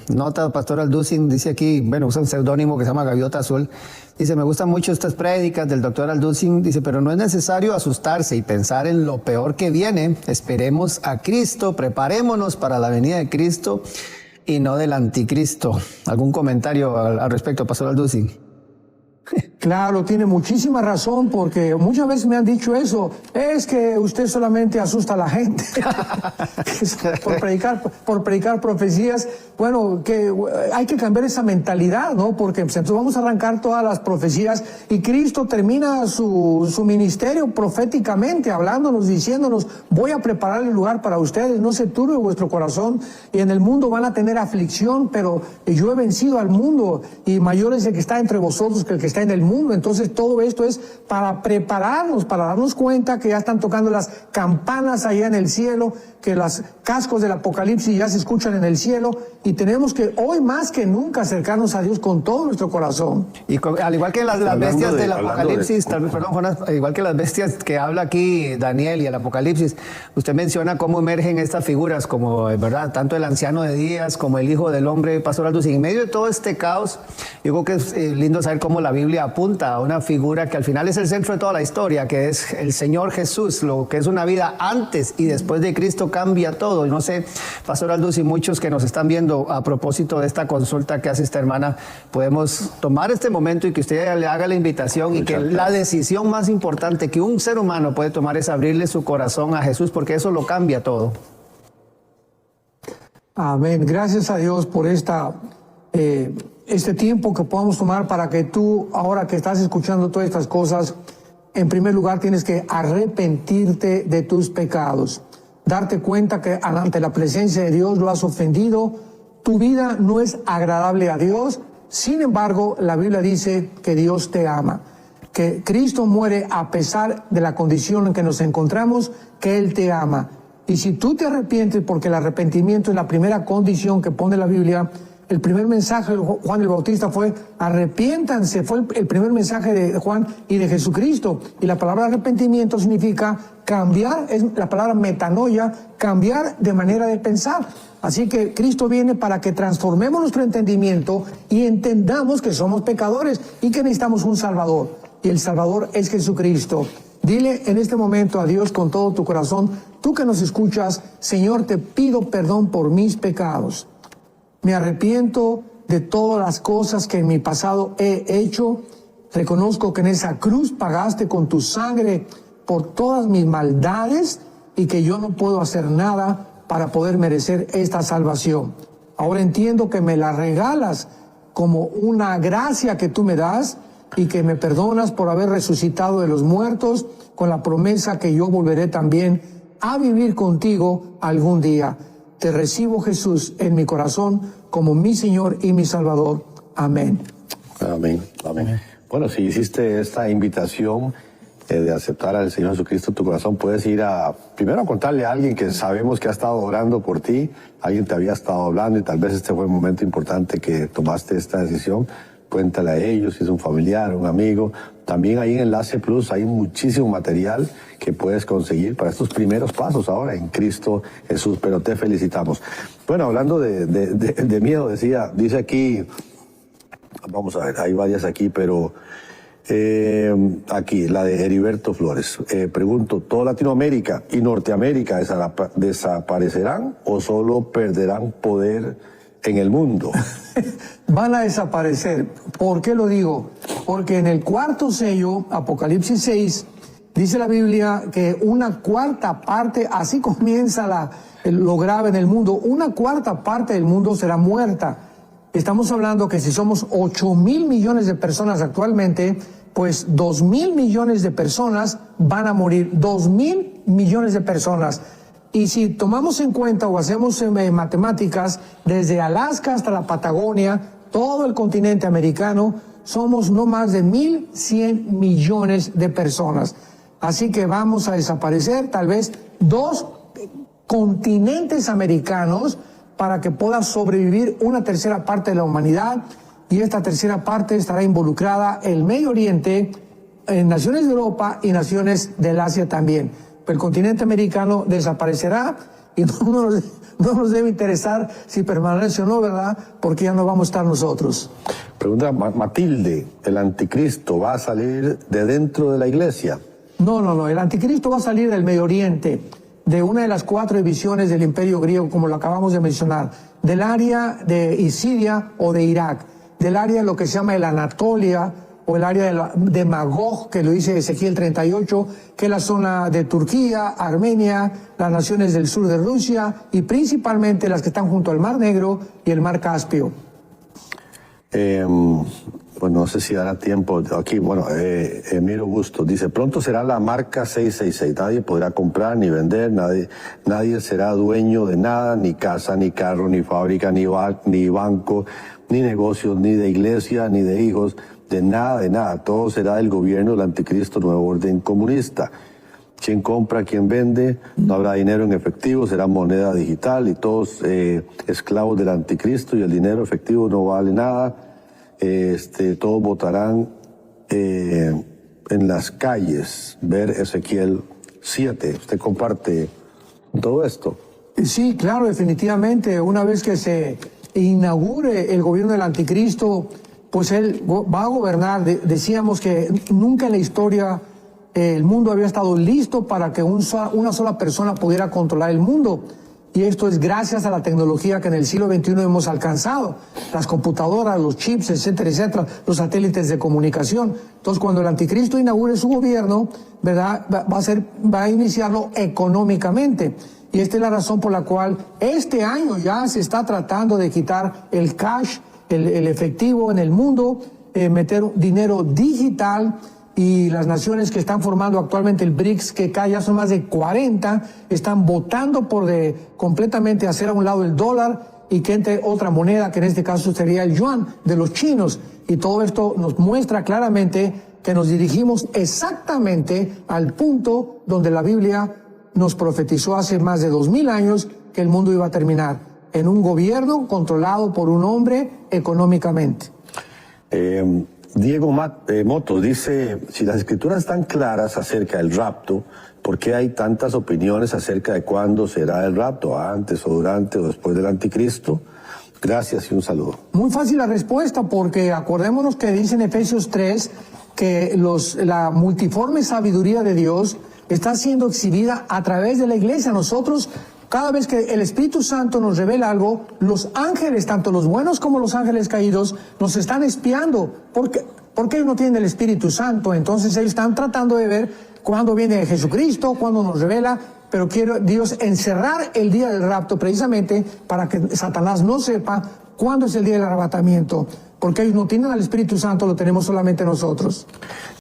nota, Pastor Alducin dice aquí, bueno, usa un seudónimo que se llama Gaviota Azul, dice, me gustan mucho estas prédicas del doctor Alducin, dice, pero no es necesario asustarse y pensar en lo peor que viene, esperemos a Cristo, preparémonos para la venida de Cristo y no del anticristo. ¿Algún comentario al respecto, Pastor Alducin? Claro, tiene muchísima razón, porque muchas veces me han dicho eso, es que usted solamente asusta a la gente por predicar profecías. Bueno, que hay que cambiar esa mentalidad, ¿no? Porque entonces vamos a arrancar todas las profecías y Cristo termina su ministerio proféticamente, hablándonos, diciéndonos, voy a preparar el lugar para ustedes, no se turbe vuestro corazón, y en el mundo van a tener aflicción, pero yo he vencido al mundo, y mayor es el que está entre vosotros que el que está en el mundo. Entonces todo esto es para prepararnos, para darnos cuenta que ya están tocando las campanas allá en el cielo, que los cascos del Apocalipsis ya se escuchan en el cielo, y tenemos que hoy más que nunca acercarnos a Dios con todo nuestro corazón. Y al igual que las bestias del Apocalipsis, perdón, Jonas, igual que las bestias que habla aquí Daniel y el Apocalipsis, usted menciona cómo emergen estas figuras, como, ¿verdad?, tanto el anciano de días como el hijo del hombre, Pastor Alducin. En medio de todo este caos, yo creo que es lindo saber cómo la Biblia apunta a una figura que al final es el centro de toda la historia, que es el Señor Jesús, lo que es una vida antes y después de Cristo cambia todo. Y no sé, Pastor Alducin, muchos que nos están viendo a propósito de esta consulta que hace esta hermana, podemos tomar este momento y que usted le haga la invitación, y que la decisión más importante que un ser humano puede tomar es abrirle su corazón a Jesús, porque eso lo cambia todo. Amén. Gracias a Dios por este tiempo que podamos tomar para que tú, ahora que estás escuchando todas estas cosas, en primer lugar tienes que arrepentirte de tus pecados, darte cuenta que ante la presencia de Dios lo has ofendido, tu vida no es agradable a Dios. Sin embargo, la Biblia dice que Dios te ama, que Cristo muere a pesar de la condición en que nos encontramos, que Él te ama. Y si tú te arrepientes, porque el arrepentimiento es la primera condición que pone la Biblia, el primer mensaje de Juan el Bautista fue arrepiéntanse, fue el primer mensaje de Juan y de Jesucristo. Y la palabra arrepentimiento significa cambiar, es la palabra metanoia, cambiar de manera de pensar. Así que Cristo viene para que transformemos nuestro entendimiento y entendamos que somos pecadores y que necesitamos un Salvador. Y el Salvador es Jesucristo. Dile en este momento a Dios con todo tu corazón, tú que nos escuchas, Señor, te pido perdón por mis pecados. Me arrepiento de todas las cosas que en mi pasado he hecho. Reconozco que en esa cruz pagaste con tu sangre por todas mis maldades y que yo no puedo hacer nada para poder merecer esta salvación. Ahora entiendo que me la regalas como una gracia que tú me das, y que me perdonas por haber resucitado de los muertos, con la promesa que yo volveré también a vivir contigo algún día. Te recibo, Jesús, en mi corazón como mi Señor y mi Salvador. Amén. Amén. Amén. Bueno, si hiciste esta invitación de aceptar al Señor Jesucristo en tu corazón, puedes ir primero a contarle a alguien que sabemos que ha estado orando por ti, alguien te había estado hablando y tal vez este fue el momento importante que tomaste esta decisión. Cuéntale a ellos, si es un familiar, un amigo. También ahí en Enlace Plus hay muchísimo material que puedes conseguir para estos primeros pasos ahora en Cristo Jesús, pero te felicitamos. Bueno, hablando de miedo, dice aquí, vamos a ver, hay varias aquí, pero aquí, la de Heriberto Flores. Pregunto, ¿toda Latinoamérica y Norteamérica desaparecerán o solo perderán poder en el mundo? Van a desaparecer. ¿Por qué lo digo? Porque en el cuarto sello, Apocalipsis 6, dice la Biblia que una cuarta parte, así comienza lo grave en el mundo, una cuarta parte del mundo será muerta. Estamos hablando que si somos 8,000 millones de personas actualmente, pues 2,000 millones de personas van a morir, 2,000 millones de personas. Y si tomamos en cuenta o hacemos matemáticas, desde Alaska hasta la Patagonia, todo el continente americano, somos no más de 1,100 millones de personas. Así que vamos a desaparecer tal vez 2 continentes americanos para que pueda sobrevivir una tercera parte de la humanidad, y esta tercera parte estará involucrada el Medio Oriente, en naciones de Europa y naciones del Asia también. El continente americano desaparecerá y no nos debe interesar si permanece o no, ¿verdad? Porque ya no vamos a estar nosotros. Pregunta Matilde, ¿el anticristo va a salir de dentro de la iglesia? No, el anticristo va a salir del Medio Oriente, de una de las 4 divisiones del Imperio griego, como lo acabamos de mencionar, del área de Siria o de Irak, del área de lo que se llama el Anatolia, o el área de Magog, que lo dice Ezequiel 38, que es la zona de Turquía, Armenia, las naciones del sur de Rusia y principalmente las que están junto al Mar Negro y el Mar Caspio. Pues no sé si dará tiempo. Aquí, bueno, Emiro Bustos dice, pronto será la marca 666. Nadie podrá comprar ni vender, nadie será dueño de nada, ni casa, ni carro, ni fábrica, ni banco, ni negocios, ni de iglesia, ni de hijos. De nada, todo será del gobierno del anticristo, nuevo orden comunista. Quien compra, quien vende, no habrá dinero en efectivo, será moneda digital y todos esclavos del anticristo y el dinero efectivo no vale nada. Todos votarán en las calles. Ver Ezequiel 7. ¿Usted comparte todo esto? Sí, claro, definitivamente. Una vez que se inaugure el gobierno del anticristo, pues él va a gobernar. Decíamos que nunca en la historia el mundo había estado listo para que una sola persona pudiera controlar el mundo. Y esto es gracias a la tecnología que en el siglo XXI hemos alcanzado. Las computadoras, los chips, etcétera, etcétera, los satélites de comunicación. Entonces, cuando el anticristo inaugure su gobierno, ¿verdad?, va a iniciarlo económicamente. Y esta es la razón por la cual este año ya se está tratando de quitar el cash, el efectivo en el mundo, meter dinero digital, y las naciones que están formando actualmente el BRICS, que ya son más de 40, están votando por completamente hacer a un lado el dólar y que entre otra moneda, que en este caso sería el yuan de los chinos. Y todo esto nos muestra claramente que nos dirigimos exactamente al punto donde la Biblia nos profetizó hace más de 2000 años que el mundo iba a terminar, en un gobierno controlado por un hombre económicamente. Diego Motos dice, si las escrituras están claras acerca del rapto, ¿por qué hay tantas opiniones acerca de cuándo será el rapto? ¿Antes o durante o después del anticristo? Gracias y un saludo. Muy fácil la respuesta, porque acordémonos que dice en Efesios 3 que la multiforme sabiduría de Dios está siendo exhibida a través de la iglesia. Nosotros, cada vez que el Espíritu Santo nos revela algo, los ángeles, tanto los buenos como los ángeles caídos, nos están espiando. Porque ellos no tienen el Espíritu Santo. Entonces ellos están tratando de ver cuándo viene Jesucristo, cuándo nos revela. Pero quiere Dios encerrar el día del rapto precisamente para que Satanás no sepa cuándo es el día del arrebatamiento. porque ellos no tienen al Espíritu Santo, lo tenemos solamente nosotros.